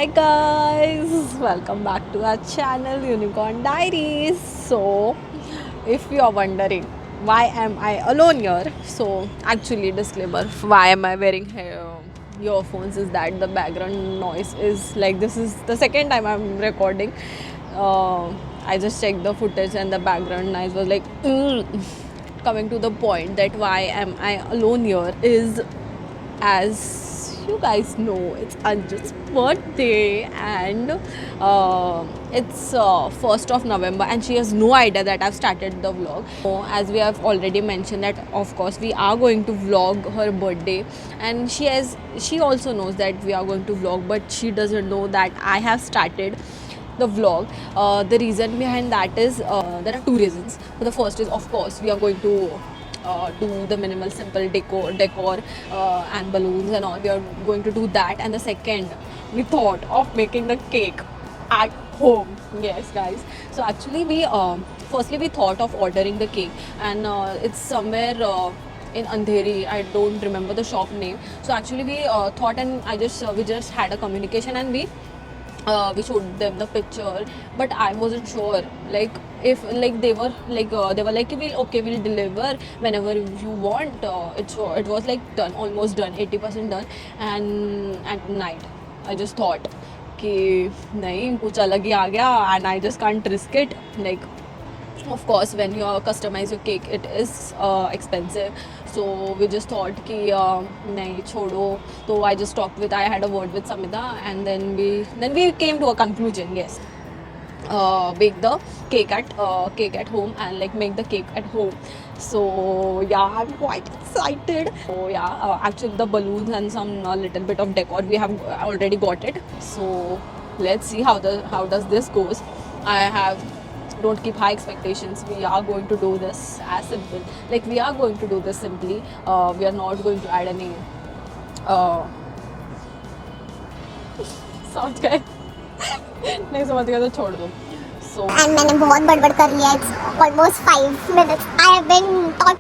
Hi guys, welcome back to our channel Unicorn Diaries. So, if you are wondering why am I alone here, so actually disclaimer, why am I wearing earphones is that the background noise is like this is the second time I'm recording. I just checked the footage and the background noise was like coming to the point that why am I alone here is, as you guys know, it's Anjut's birthday and it's 1st of November and she has no idea that I've started the vlog. So, as we have already mentioned that of course we are going to vlog her birthday, and she also knows that we are going to vlog, but she doesn't know that I have started the vlog. The reason behind that is there are two reasons. So the first is of course we are going to do the minimal simple decor and balloons and all. We are going to do that, and the second, we thought of making the cake at home. Yes guys, so actually we firstly we thought of ordering the cake, and it's somewhere in Andheri. I don't remember the shop name. So actually we thought, and we just had a communication, and we showed them the picture, but I wasn't sure, like if like they were like we'll deliver whenever you want. It was like done, almost done, 80% done, and at night I just thought कि नहीं कुछ अलग ही आ गया, and I just can't risk it. Like of course when you customize your cake it is expensive, so we just thought कि नहीं छोड़ो. So I had a word with Samita, and then we came to a conclusion. Yes, bake the cake at home and like make the cake at home. So yeah, I'm quite excited. So yeah, actually the balloons and some little bit of decor we have already got it. So let's see how does this goes. I have don't keep high expectations. We are going to do this as simple. Like we are going to do this simply. We are not going to add any sound guy. नहीं समझ गया तो छोड़ दो. So and मैंने बहुत बड़बड़ कर लिया. It's almost 5 minutes. I have been talking.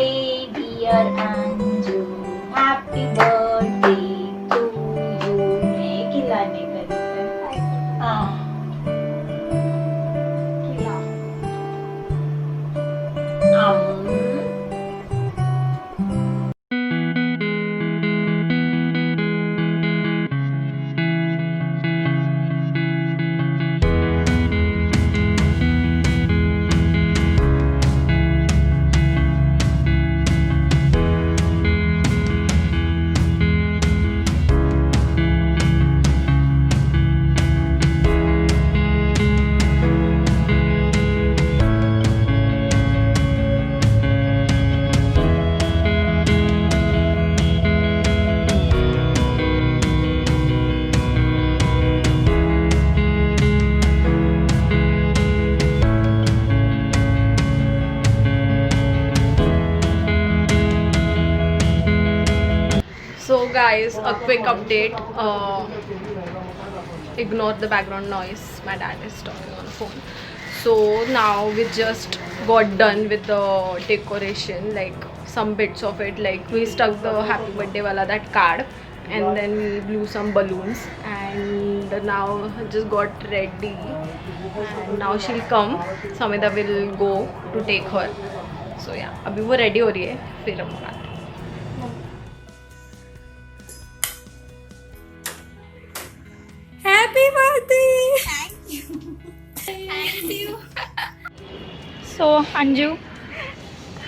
birthday, dear Anju. Happy birthday to you. मैं खिलाने करी हाँ खिला So guys, a quick update. Ignore the background noise. My dad is talking on the phone. So now we just got done with the decoration, like some bits of it. Like we stuck the happy birthday wala that card, and then we blew some balloons. And now just got ready. And now she'll come. Samida will go to take her. So yeah, अभी वो ready हो रही है. फिर हम आते हैं. Happy birthday! Thank you. So Anju,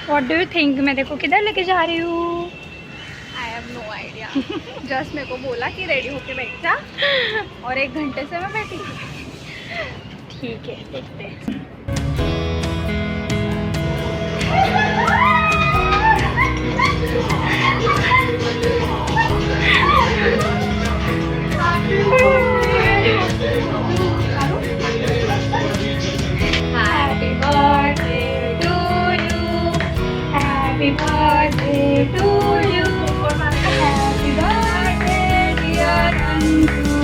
what do you think? मैं देखो किधर लेके जा रही हूँ? I have no idea. Just मेरे को बोला कि रेडी होके बैठ जा और 1 घंटे से मैं बैठी थी. ठीक है देखते हैं. Happy birthday to you. Happy birthday to you. Happy birthday, dear Anju.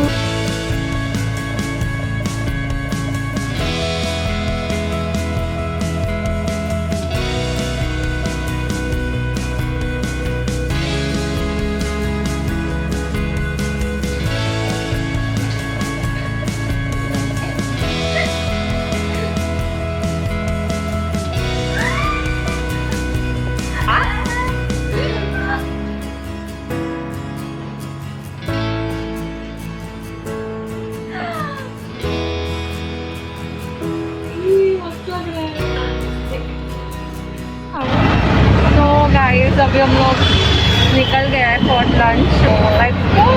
So guys, अभी हम लोग निकल गए हैं for lunch. Let's go.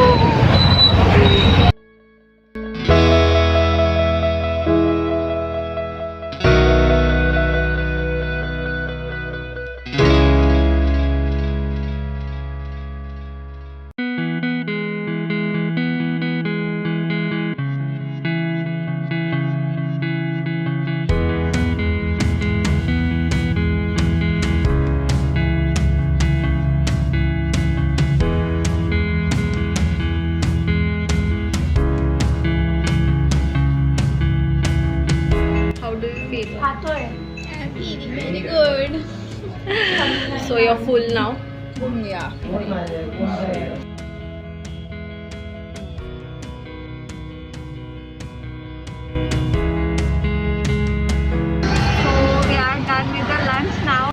How do you feel? Happy, very good. So you're full now? Yeah. So we are done with the lunch now.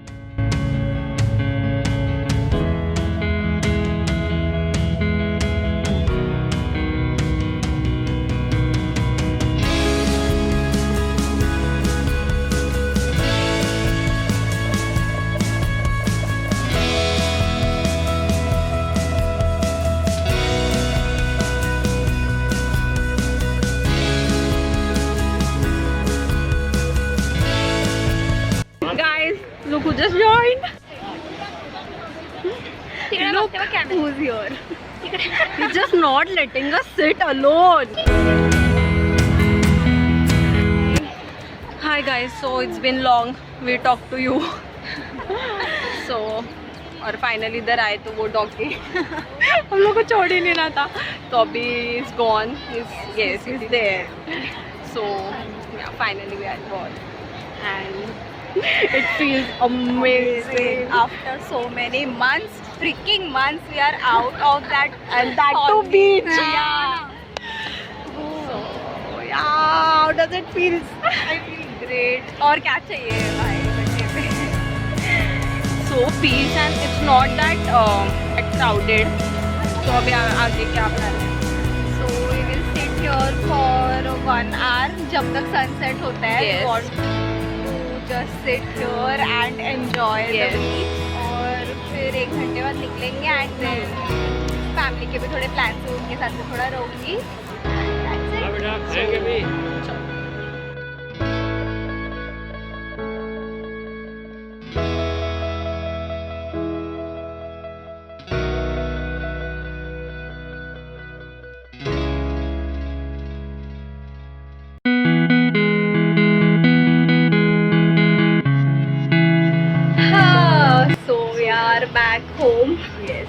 Guys, look who just joined. Look who's here. He's just not letting us sit alone. Hi guys, so it's been long. We talked to you. So और finally इधर आए तो वो doggy हम लोग को छोड़ ही नहीं रहा था. तो अभी is gone. Is there. So yeah, finally we are gone. And It feels amazing. After so many months, freaking months, we are out of that And that too hall. beach. Yeah. So, yeah, how does it feel? I feel great. और क्या चाहिए भाई birthday पे? So peace and it's not that crowded. So अभी आगे क्या plan है? So we will sit here for 1 hour जब तक sunset होता है. Yes. We want to just sit here and enjoy Yes. the beach. और फिर 1 घंटे बाद निकलेंगे and then family के भी थोड़े plans हैं, उनके साथ भी थोड़ा रहूँगी. That's it. So we are back home. Yes.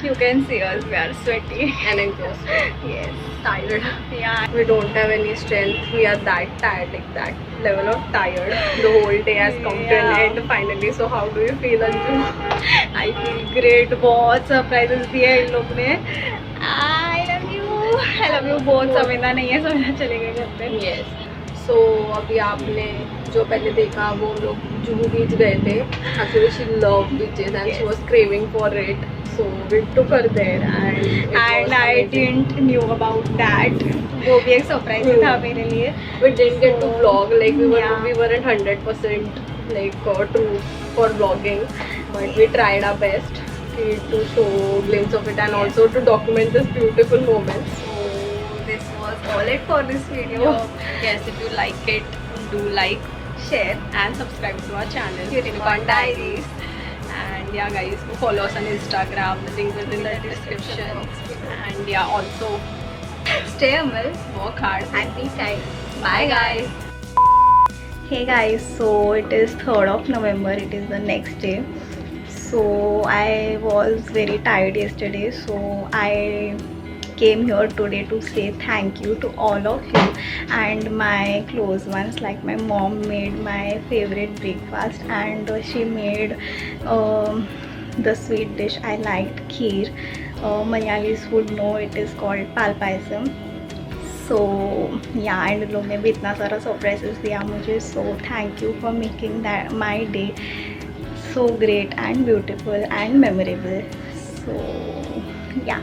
You can see us. We are sweaty. And exhausted. Yes. Tired. Yeah. We don't have any strength. We are that tired, like that level of tired. The whole day has come to an Yeah. end finally. So how do you feel, Anju? I feel great. बहुत surprises दिए इन लोग ने. I love you. I love you both. Savita नहीं है, सविता चले गए घर पे. Yes. So अभी आपने जो पहले देखा वो हम लोग जुहू बीच गए थे. Actually she loved beaches and she was craving for it. So we took her there and it And was I amazing. didn't knew about that. वो भी एक surprise था मेरे लिए. We didn't get to vlog, like Yeah. we weren't 100% like true for vlogging, but we tried our best to show glimpse of it and also to document this beautiful moment. So this was all it for this video. Yes, if you like it, do like, Share. and subscribe to our channel, Unicorn Diaries. And yeah, guys, follow us on Instagram. The link is in the description. And yeah, also Stay humble. work hard. And be kind. Bye, guys. Hey guys, so it is 3rd of November. It is the next day. So I was very tired yesterday. So I came here today to say thank you to all of you and my close ones. Like my mom made my favorite breakfast and she made the sweet dish I liked, kheer. Malayalis would know it is called pal payasam. So yeah, and लोग ने भी इतना सारा surprises दिया मुझे. So thank you for making that my day so great and beautiful and memorable. So yeah.